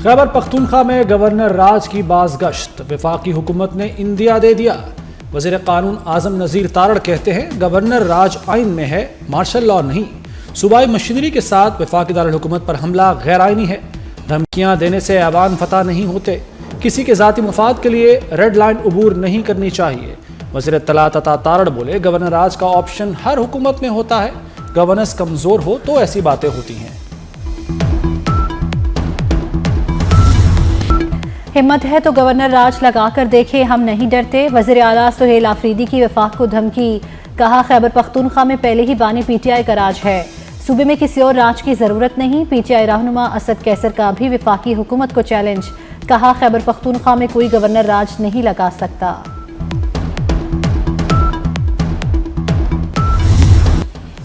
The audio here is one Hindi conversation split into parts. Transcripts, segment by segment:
खैबर पख्तूनख्वा में गवर्नर राज की बाज़गश्त, वफाकी हुकूमत ने इंदिया दे दिया। वज़ीर कानून आज़म नज़ीर तारड़ कहते हैं गवर्नर राज आइन में है, मार्शल लॉ नहीं। सूबाई मशीनरी के साथ वफाकी दारुल हुकूमत पर हमला गैर आइनी है। धमकियाँ देने से ऐवान फतह नहीं होते। किसी के ज़ाती मफाद के लिए रेड लाइन अबूर नहीं करनी चाहिए। वज़ीर इत्तलात अता तारड़ बोले गवर्नर राज का ऑप्शन हर हुकूमत में होता है, गवर्नेंस कमज़ोर हो तो ऐसी बातें होती हैं। हिम्मत है तो गवर्नर राज लगा कर देखे, हम नहीं डरते। वज़ीर आला सुहेल आफरीदी की वफाक को धमकी, कहा खैबर पख्तूनख्वा में पहले ही बानी पीटीआई का राज है, सूबे में किसी और राज की ज़रूरत नहीं। पीटीआई रहनुमा असद कैसर का भी वफाकी हुकूमत को चैलेंज, कहा खैबर पख्तूनख्वा में कोई गवर्नर राज नहीं लगा सकता।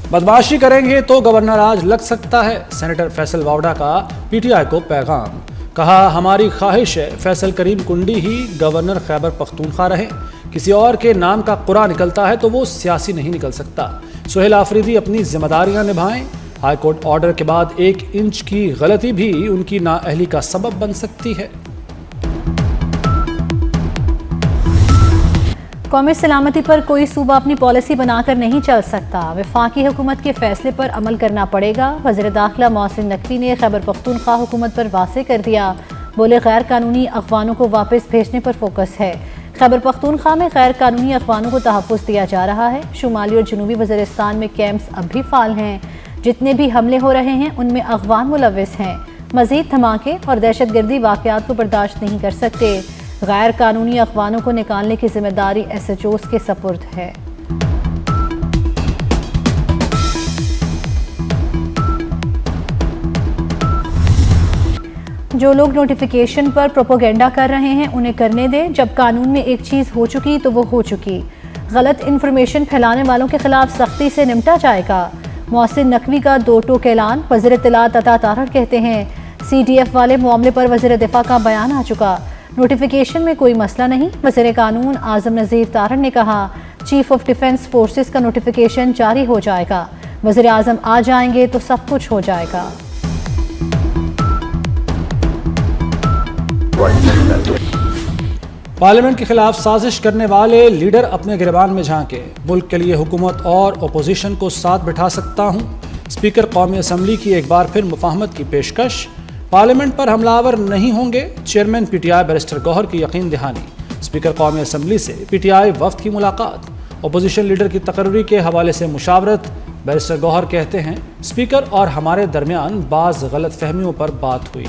बदमाशी करेंगे तो गवर्नर राज लग सकता है, सेनेटर फैसल वावडा का पीटीआई को पैगाम, कहा हमारी ख्वाहिश है फैसल करीम कुंडी ही गवर्नर खैबर पख्तूनख्वा रहे। किसी और के नाम का कुरा निकलता है तो वो सियासी नहीं निकल सकता। सुहेल आफरीदी अपनी जिम्मेदारियां निभाएं। हाईकोर्ट ऑर्डर के बाद 1 इंच की गलती भी उनकी नाअहली का सबब बन सकती है। कौमी सलामती पर कोई सूबा अपनी पॉलिसी बनाकर नहीं चल सकता, वफाकी हुकूमत के फैसले पर अमल करना पड़ेगा। वज़ीर दाखिला मोहसिन नकवी ने खैबर पख्तूनख्वा हुकूमत पर वाज़ेह कर दिया, बोले गैर कानूनी अगवानों को वापस भेजने पर फोकस है। खैबर पख्तूनख्वा में गैर कानूनी अगवानों को तहफ़्फ़ुज़ दिया जा रहा है। शुमाली और जनूबी वज़ीरिस्तान में कैंप्स अब भी फ़ाल हैं। जितने भी हमले हो रहे हैं उनमें अगवान मुलव्विस हैं। मज़ीद धमाके और दहशतगर्दी वाक़यात को बर्दाश्त नहीं कर सकते। गैर कानूनी अगवानों को निकालने की जिम्मेदारी SHOs के सपुर्द है। जो लोग नोटिफिकेशन पर प्रोपोगेंडा कर रहे हैं उन्हें करने दें। जब कानून में एक चीज़ हो चुकी तो वो हो चुकी। गलत इन्फॉर्मेशन फैलाने वालों के खिलाफ सख्ती से निपटा जाएगा। मोहसिन नकवी का 2 टोक ऐलान। वज़ीर इत्तलात अता तारड़ कहते हैं CDF वाले मामले पर वज़ीर दिफा का बयान आ चुका, नोटिफिकेशन में कोई मसला नहीं। वज़ीर कानून आज़म नज़ीर तारड़ ने कहा चीफ ऑफ डिफेंस फोर्सेस का नोटिफिकेशन जारी हो जाएगा। वज़ीर आज़म आ जाएंगे तो सब कुछ हो जाएगा। पार्लियामेंट के खिलाफ साजिश करने वाले लीडर अपने गिरबान में झांके, मुल्क के लिए हुकूमत और अपोजिशन को साथ बिठा सकता हूँ। स्पीकर कौमी असम्बली की एक बार फिर मुफाहमत की पेशकश। पार्लियामेंट पर हमलावर नहीं होंगे, चेयरमैन PTI बैरिस्टर गौहर की यकीन दहानी। स्पीकर कौमी असम्बली से PTI वफ्द की मुलाकात। अपोजिशन लीडर की तकर्री के हवाले से मुशावरत। बैरिस्टर गौहर कहते हैं स्पीकर और हमारे दरमियान बाज़ गलत फहमियों पर बात हुई।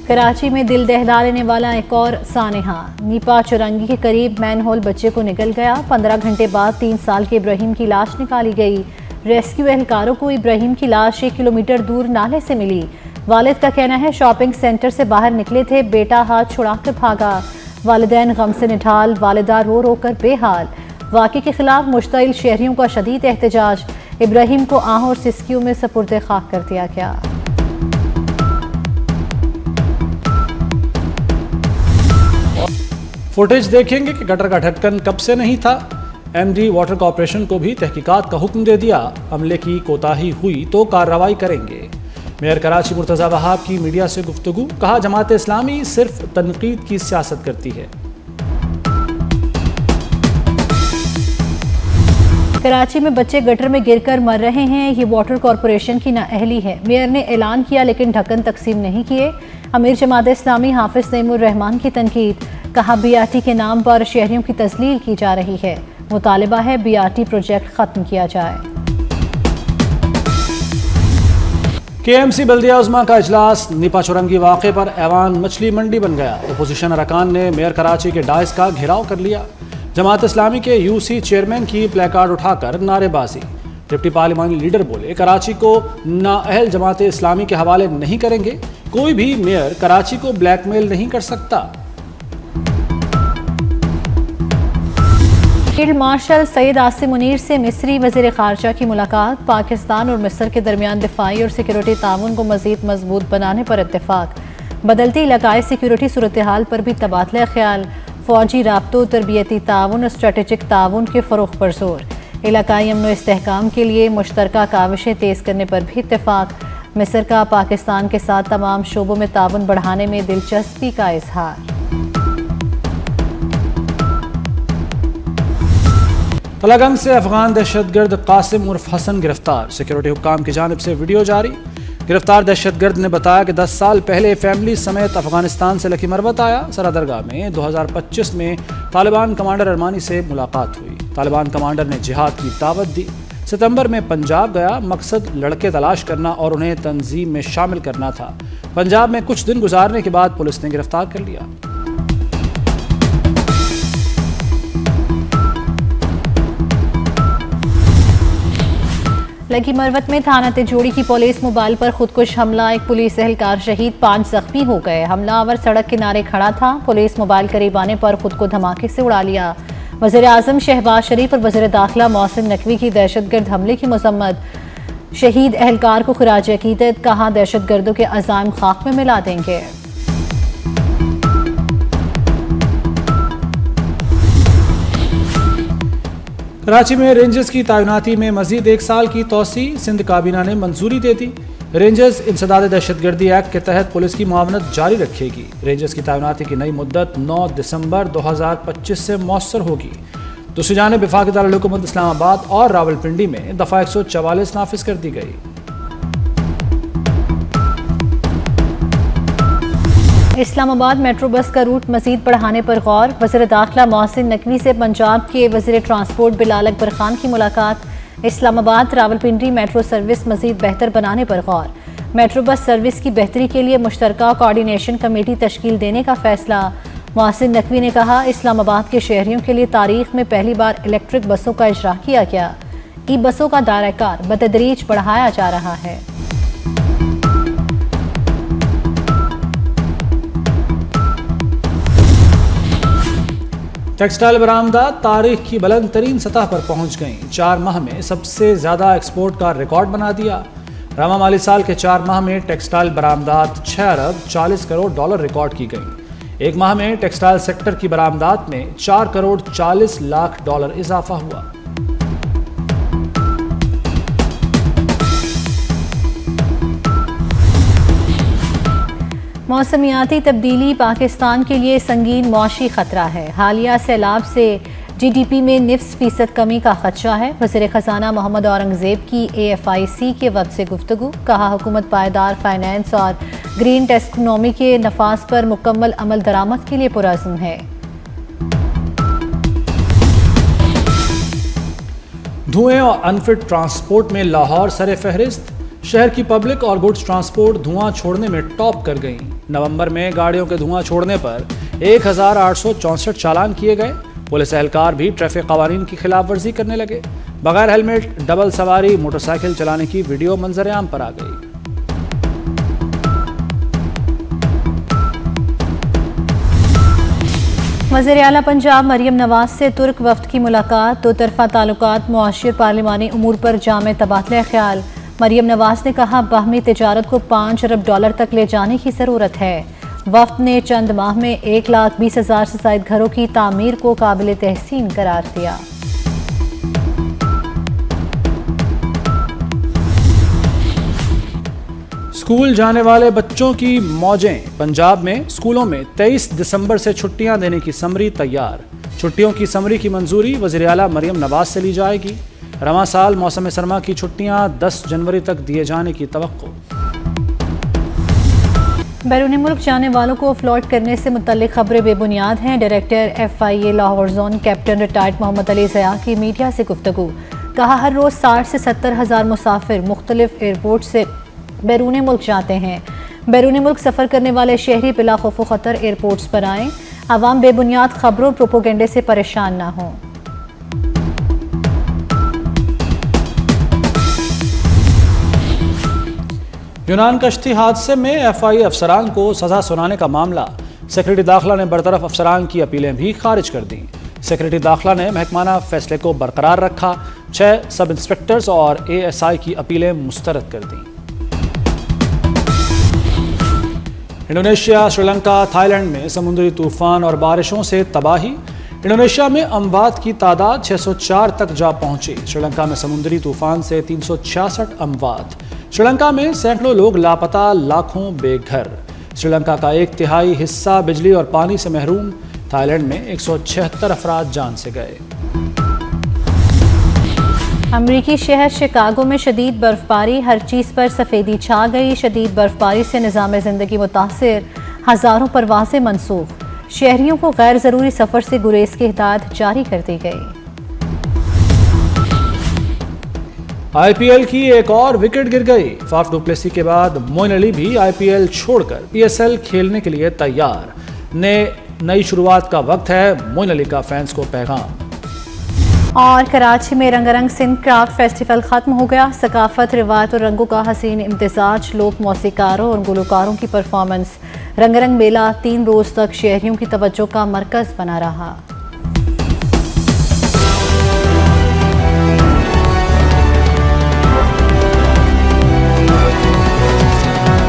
कराची में दिल दहला लेने वाला एक और सानेहा। नीपा चुरंगी के करीब मैनहोल बच्चे को निकल गया। 15 घंटे बाद 3 साल के इब्राहिम की लाश निकाली गई। रेस्क्यू एहलकारों को इब्राहिम की लाश 1 किलोमीटर दूर नाले से मिली। वालिद का कहना है शॉपिंग सेंटर से बाहर निकले थे, बेटा हाथ छुड़ाकर भागा। वालिदैन गम से निठाल, वालिदा रो रो कर बेहाल। वाक़े के खिलाफ मुश्तइल शहरियों का शदीद एहतजाज। इब्राहिम को आह और सिस्कियों में सपुर्द खाक कर दिया गया। फुटेज देखेंगे कि गटर का ढक्कन कब से नहीं था। MD वाटर कॉर्पोरेशन को भी तहकीकात का हुक्म दे दिया, अमले की कोताही हुई तो कार्रवाई करेंगे। मेयर कराची मुर्तज़ा वहाब की मीडिया से गुफ्तगू, कहा जमात इस्लामी सिर्फ तनकीद की सियासत करती है। कराची में बच्चे गटर में गिरकर मर रहे हैं, ये वाटर कॉर्पोरेशन की नाअहली है। मेयर ने ऐलान किया लेकिन ढक्कन तकसीम नहीं किए। अमीर जमात इस्लामी हाफिज नईमुर रहमान की तनकीद, कहा BRT के नाम पर शहरियों की तस्लील की जा रही है। मुतालिबा है BRT प्रोजेक्ट खत्म किया जाए। KMC बल्दिया उज़्मा का इजलास। नीपा चुरंगी वाक़े पर ऐवान मछली मंडी बन गया। अपोजिशन अरकान ने मेयर कराची के डाइस का घेराव कर लिया। जमात इस्लामी के UC चेयरमैन की प्लेकार्ड उठाकर नारेबाजी। डिप्टी पार्लिमानी लीडर बोले कराची को नाअहल जमात इस्लामी के हवाले नहीं करेंगे। कोई भी मेयर कराची को ब्लैकमेल नहीं कर सकता। फील्ड मार्शल सैयद आसिम मुनीर से मिस्री वज़ीर ख़ारजा की मुलाकात। पाकिस्तान और मिस्र के दरमियान दिफाई और सिक्योरिटी ताउन को मज़ीद मजबूत बनाने पर इत्तेफाक। बदलती इलाकाई सिक्योरिटी सूरत हाल पर भी तबादला ख्याल। फ़ौजी राब्तों, तरबियती ताउन और स्ट्रेटेजिक ताउन के फ़रोग़ पर जोर। इलाकाई अमन इस्तेहकाम के लिए मुश्तरका काविशें तेज़ करने पर भी इत्तेफाक। मिस्र का पाकिस्तान के साथ तमाम शोबों में ताउन बढ़ाने में दिलचस्पी का इजहार। तलागंग से अफगान दहशतगर्द कासिम उर्फ हसन गिरफ्तार, सिक्योरिटी हुक्काम की जानिब से वीडियो जारी। गिरफ्तार दहशतगर्द ने बताया कि 10 साल पहले फैमिली समेत अफगानिस्तान से लकी मरवत आया। सरादरगाह में 2025 में तालिबान कमांडर अरमानी से मुलाकात हुई। तालिबान कमांडर ने जिहाद की दावत दी। सितंबर में पंजाब गया, मकसद लड़के तलाश करना और उन्हें तंजीम में शामिल करना था। पंजाब में कुछ दिन गुजारने के बाद पुलिस ने गिरफ्तार कर लिया। लकी मरवत में थाना तिजोड़ी की पुलिस मोबाइल पर खुदकुश हमला, एक पुलिस एहलकार शहीद, 5 जख्मी हो गए। हमलावर सड़क किनारे खड़ा था, पुलिस मोबाइल करीब आने पर खुद को धमाके से उड़ा लिया। वज़ीर आज़म शहबाज शरीफ और वज़ीर दाखिला मोहसिन नकवी की दहशतगर्द हमले की मज़म्मत। शहीद एहलकार को खिराज अकीदत, कहा दहशतगर्दों के अज़ाइम खाक में मिला देंगे। कराची में रेंजर्स की तैनाती में मजीद 1 साल की तोसी, सिंध काबीना ने मंजूरी दे दी। रेंजर्स इंसदाद दहशतगर्दी एक्ट के तहत पुलिस की मुआवनत जारी रखेगी। रेंजर्स की तैनाती की नई मुद्दत 9 दिसंबर 2025 से मौसर होगी। दूसरी जानिब वफाकी दारुल हुकूमत इस्लामाबाद और रावलपिंडी में दफ़ा 144 नाफिज कर दी गई। इस्लामाबाद मेट्रो बस का रूट मजीद बढ़ाने पर गौर, वज़ीर दाखिला मोहसिन नकवी से पंजाब के वज़ीर ट्रांसपोर्ट बिलाल अकबर खान की मुलाकात। इस्लामाबाद रावलपिंडी मेट्रो सर्विस मजीद बेहतर बनाने पर गौर। मेट्रो बस सर्विस की बेहतरी के लिए मुश्तरका कोऑर्डिनेशन कमेटी तश्कील देने का फैसला। मोहसिन नकवी ने कहा इस्लामाबाद के शहरियों के लिए तारीख में पहली बार इलेक्ट्रिक बसों का इजरा किया गया। ई बसों का दायरा कार बतदरीज बढ़ाया जा रहा है। टेक्सटाइल बरामदात तारीख की बुलंद तरीन सतह पर पहुंच गईं। 4 माह में सबसे ज़्यादा एक्सपोर्ट का रिकॉर्ड बना दिया। रवा माली साल के 4 माह में टेक्सटाइल बरामदात 6 अरब 40 करोड़ डॉलर रिकॉर्ड की गई। एक माह में टेक्सटाइल सेक्टर की बरामदात में 4 करोड़ 40 लाख डॉलर इजाफा हुआ। मौसमियाती तब्दीली पाकिस्तान के लिए संगीन मौशी खतरा है। हालिया सैलाब से GDP में 9% कमी का खदशा है। वज़ीर ख़जाना मोहम्मद औरंगज़ेब की AFIC के वक्त से गुफ्तगू, कहा हुकूमत पायदार फाइनेंस और ग्रीन टेक्नोमी के नफाज पर मुकम्मल अमल दरामद के लिए पुरअज़्म है। धुएं और अनफिट ट्रांसपोर्ट में लाहौर सरे फहरिस्त। शहर की पब्लिक और गुड्स ट्रांसपोर्ट धुआं छोड़ने में टॉप कर गई। नवंबर में गाड़ियों के धुआं छोड़ने पर 1864 चालान किए गए। पुलिस एहलकार भी ट्रैफिक कवानीन की खिलाफ वर्जी करने लगे। बगैर हेलमेट डबल सवारी मोटरसाइकिल चलाने की वीडियो मंजर आम पर आ गई। वज़ीर आला पंजाब मरियम नवाज से तुर्क वफ्द की मुलाकात। दो तरफा ताल्लुकात, मुआशी और पार्लिमानी उमूर पर जामे तबादला ख्याल। मरियम नवाज ने कहा बाहमी तिजारत को 5 अरब डॉलर तक ले जाने की ज़रूरत है। वफ्द ने चंद माह में 1,20,000 से ज़ायद घरों की तामीर को काबिल तहसीन करार दिया। स्कूल जाने वाले बच्चों की मौजें। पंजाब में स्कूलों में 23 दिसंबर से छुट्टियां देने की समरी तैयार। छुट्टियों की समरी की मंजूरी वज़ीर आला मरियम नवाज से ली जाएगी। रवां साल मौसम सरमा की छुट्टियां 10 जनवरी तक दिए जाने की तवक्को। बैरून मुल्क जाने वालों को फ्लॉट करने से मुतल्लिक खबरें बेबुनियाद हैं। Director FIA Lahore zone captain retired Mohammad Ali Zia की मीडिया से गुफ्तगू, कहा हर रोज़ 60 से 70 हज़ार मुसाफिर मुख्तलिफ एयरपोर्ट से बैरून मुल्क जाते हैं। बैरून मुल्क सफ़र करने वाले शहरी बिला खौफ ख़तर एयरपोर्ट्स पर आएँ। आवाम बेबुनियाद खबरों प्रोपोगेंडे से परेशान ना हों। यूनान कश्ती हादसे में FIA अफसरान को सजा सुनाने का मामला। सेक्रेटरी दाखिला ने बरतरफ अफसरान की अपीलें भी खारिज कर दी। सेक्रेटरी दाखिला ने महकमाना फैसले को बरकरार रखा। 6 सब इंस्पेक्टर्स और ASI की अपीलें मुस्तरद कर दी। इंडोनेशिया, श्रीलंका, थाईलैंड में समुद्री तूफान और बारिशों से तबाही। इंडोनेशिया में अमवात की तादाद 604 तक जा पहुंची। श्रीलंका में समुद्री तूफान से 366 अमवात। श्रीलंका में सैकड़ों लोग लापता, लाखों बेघर। श्रीलंका का 1/3 हिस्सा बिजली और पानी से महरूम। थाईलैंड में 176 अफराद जान से गए। अमरीकी शहर शिकागो में शदीद बर्फबारी, हर चीज़ पर सफ़ेदी छा गई। शदीद बर्फबारी से निज़ाम ज़िंदगी मुतासिर, हज़ारों परवाज़ें मनसूख। शहरियों को गैर ज़रूरी सफ़र से गुरेज की हिदायत जारी कर दी गई। आईपीएल की एक और विकेट गिर गई। फाफ डु प्लेसी के बाद मोइन अली भी आईपीएल छोड़कर पीएसएल खेलने के लिए तैयार। नई शुरुआत का वक्त है, मोइन अली का फैंस को पैगाम। और कराची में रंगारंग सिंध क्राफ्ट फेस्टिवल ख़त्म हो गया। सकाफत, रिवायत और रंगों का हसीन इम्तिजाज, लोक मौसीकारों और गुलकारों की परफॉर्मेंस। रंगारंग मेला 3 रोज़ तक शहरियों की तवज्जो का मरकज़ बना रहा।